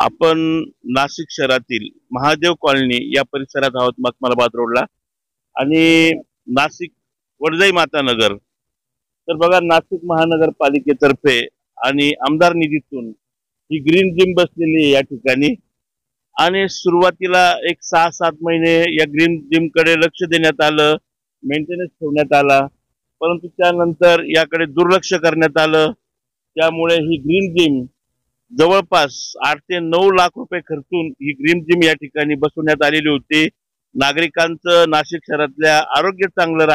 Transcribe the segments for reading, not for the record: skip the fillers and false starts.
आपण नाशिक शहरातील महादेव कॉलनी या परिसरात आहोत, मखमलाबाद रोडला. आणि नाशिक वडजाई माता नगर. तर बघा, नाशिक महानगरपालिकेतर्फे आणि आमदार निधीतून ही ग्रीन जिम बसलेली आहे या ठिकाणी. आणि सुरुवातीला एक 6-7 महिने या ग्रीन जिम कडे लक्ष देण्यात आलं, मेंटेनन्स ठेवण्यात आला, परंतु त्यानंतर याकडे दुर्लक्ष करण्यात आलं. त्यामुळे ही ग्रीन जिम जवळपास 8 ते 9 लाख रुपये खर्चून ही ग्रीन जिम या ठिकाणी बसवण्यात आलेली होती. नागरिकांचं नाशिक शहरातल्या आरोग्य चांगलं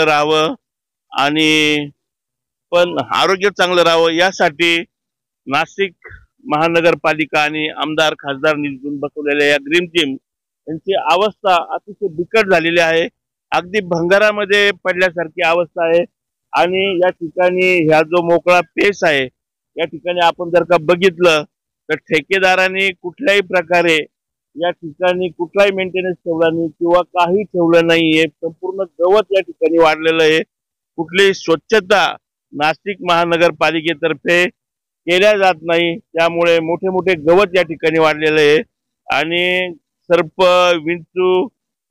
राहावं आणि आरोग्य चांगलं राहावं यासाठी नाशिक महानगरपालिका आणि आमदार खासदार निधीतून बसवलेल्या या ग्रीन जिम यांची अवस्था अतिशय बिकट झालेली आहे. अगदी भंगारामध्ये पडल्यासारखी अवस्था आहे. आणि या ठिकाणी ह्या जो मोकळा पेस आहे या ठिकाणी आपण जर का बघितलं तर ठेकेदारांनी कुठल्याही प्रकारे या ठिकाणी कुठलाही मेंटेनन्स ठेवला नाही किंवा काही ठेवलं नाहीये. संपूर्ण गवत या ठिकाणी वाढलेलं आहे. कुठलीही स्वच्छता नाशिक महानगरपालिकेतर्फे केल्या जात नाही. त्यामुळे मोठे मोठे गवत या ठिकाणी वाढलेलं आहे आणि सर्प, विंचू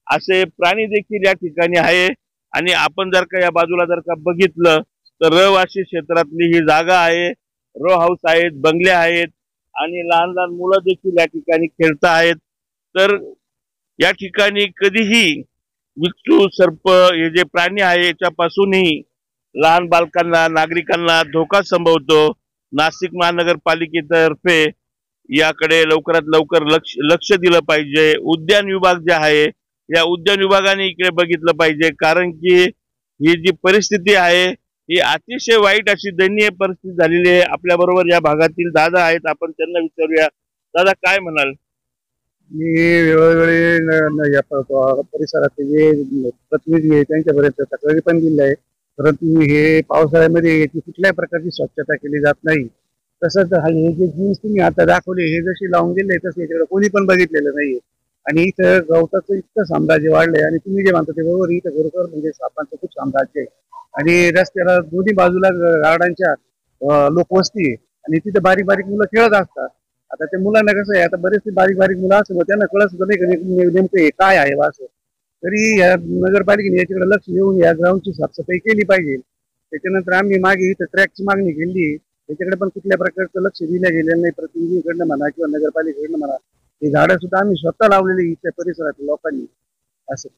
असे प्राणी देखील या ठिकाणी आहे. आणि आपण जर का या बाजूला जर का बघितलं तर रहिवासी क्षेत्रातली ही जागा आहे. रो हाऊस आहेत, बंगले आहेत आणि लहान लहान मुलं देखील या ठिकाणी खेळत आहेत. तर या ठिकाणी कधीही विंचू, सर्प हे जे प्राणी आहे याच्यापासूनही लहान बालकांना, नागरिकांना धोका संभवतो. नाशिक महानगरपालिकेतर्फे याकडे लवकरात लवकर लक्ष दिलं पाहिजे. उद्यान विभाग जे आहे या उद्यान विभागाने इकडे बघितलं पाहिजे, कारण की ही जी परिस्थिती आहे ही अतिशय वाईट अशी दयनीय परिस्थिती झालेली आहे. आपल्या बरोबर या भागातील दादा आहेत, आपण त्यांना विचारूया. दादा, काय म्हणाल? मी वेळोवेळी या परिसराचे जे प्रतिनिधी आहे त्यांच्यापर्यंत तक्रारी पण दिल्या आहे, परंतु हे पावसाळ्यामध्ये याची कुठल्याही प्रकारची स्वच्छता केली जात नाही. तसंच हे जे जीन्स तुम्ही आता दाखवले हे जशी लावून दिले तसे याच्याकडे कोणी पण बघितलेलं नाहीये. आणि इथं गवताचं इतकं साम्राज्य वाढलंय आणि तुम्ही जे म्हणता ते बरोबर, इथं बरोबर म्हणजे सापांचं खूप साम्राज्य आहे. आणि रस्त्याला दोन्ही बाजूला गार्डांच्या लोकवस्ती आहे आणि तिथे बारीक बारीक मुलं खेळत असतात. आता त्या मुलांना कसं आहे, आता बरेचसे बारीक बारीक मुलं असं त्यांना कळत सुद्धा नाही नेमकं हे काय आहे असं. तरी या नगरपालिकेने याच्याकडे लक्ष देऊन या ग्राउंडची साफसफाई केली पाहिजे. त्याच्यानंतर आम्ही मागे इथं ट्रॅकची मागणी केली, त्याच्याकडे पण कुठल्या प्रकारचं लक्ष दिलं गेलेलं नाही प्रतिनिधीकडनं म्हणा किंवा नगरपालिकेकडनं म्हणा. ही झाडं सुद्धा आम्ही स्वतः लावलेली इथल्या परिसरातील लोकांनी असं.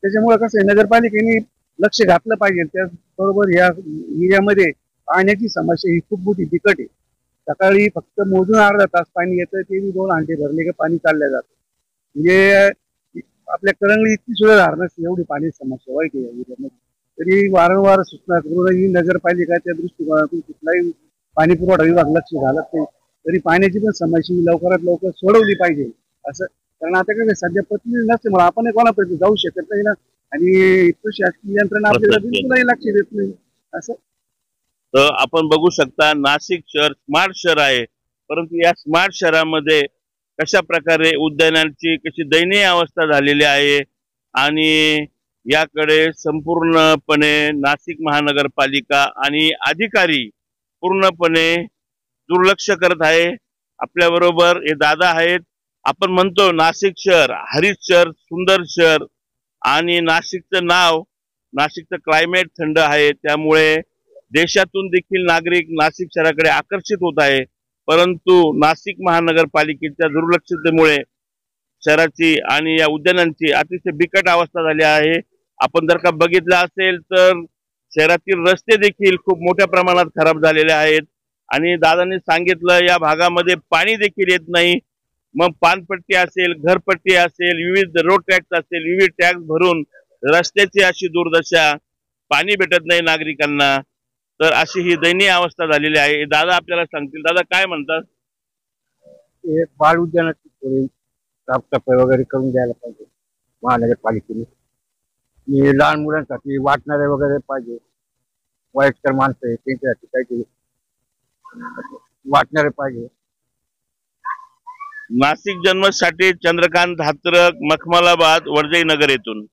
त्याच्यामुळे कसं आहे, नगरपालिकेने लक्ष घातलं पाहिजे. त्याचबरोबर या एरियामध्ये पाण्याची समस्या ही खूप मोठी बिकट आहे. सकाळी फक्त मोजून अर्धा तास पाणी येतं, ते 2 हांडे भरले की पाणी चालल्या जातं. म्हणजे आपल्या कळंगळी इतकी सुद्धा धार नसते, एवढी पाण्याची समस्या वाईट आहे या एरियामध्ये. तरी वारंवार सूचना करून ही नगरपालिकाच्या दृष्टिकोनातून कुठलाही पाणी पुरवठा विभाग लक्ष घालत नाही. तरी पाण्याची पण समस्या लवकरात लवकर सोडवली पाहिजे असं. कारण आता काय सध्या प्रतिनिधी नसल्यामुळे आपण कोणापर्यंत जाऊ शकत नाही ना, आणि शासकीय यंत्रणा आपल्याला बिलकुलही लक्ष देत नाही असं. तर आपण बघू शकता, नाशिक शहर स्मार्ट शहर आहे, परंतु या स्मार्ट शहरामध्ये कशा प्रकारे उद्यानांची कशी दयनीय अवस्था झालेली आहे आणि याकडे संपूर्णपणे नाशिक महानगरपालिका आणि अधिकारी पूर्णपणे दुर्लक्ष करत आहे. आपल्या बरोबर हे दादा आहेत. आपण म्हणतो नाशिक शहर हरित शहर, सुंदर शहर आणि नाशिकचं नाव, नाशिकचं क्लायमेट थंड आहे, त्यामुळे देशातून देखील नागरिक नाशिक शहराकडे आकर्षित होत आहे. परंतु नाशिक महानगरपालिकेच्या दुर्लक्षतेमुळे शहराची आणि या उद्यानांची अतिशय बिकट अवस्था झाली आहे. आपण जर का बघितलं असेल तर शहरातील रस्ते देखील खूप मोठ्या प्रमाणात खराब झालेले आहेत. आणि दादांनी सांगितलं या भागामध्ये पाणी देखील येत नाही. मग पानपट्टी असेल, घरपट्टी असेल, विविध रोड टॅक्स असेल, विविध टॅक्स भरून रस्त्याची अशी दुर्दशा, पाणी भेटत नाही नागरिकांना. तर अशी ही दयनीय अवस्था झालेली आहे. दादा आपल्याला सांगतील. दादा, काय म्हणतात? बाळ उद्यानाची थोडी साफसफाई वगैरे करून द्यायला पाहिजे महानगरपालिकेने. लहान मुलांसाठी वाटणारे वगैरे पाहिजे, वयस्कर माणसं आहे त्यांच्यासाठी काहीतरी वाटणारे पाहिजे. नाशिक जन्मसाठी चंद्रकांत हात्रक, मखमलाबाद, वडजाई नगर येथून.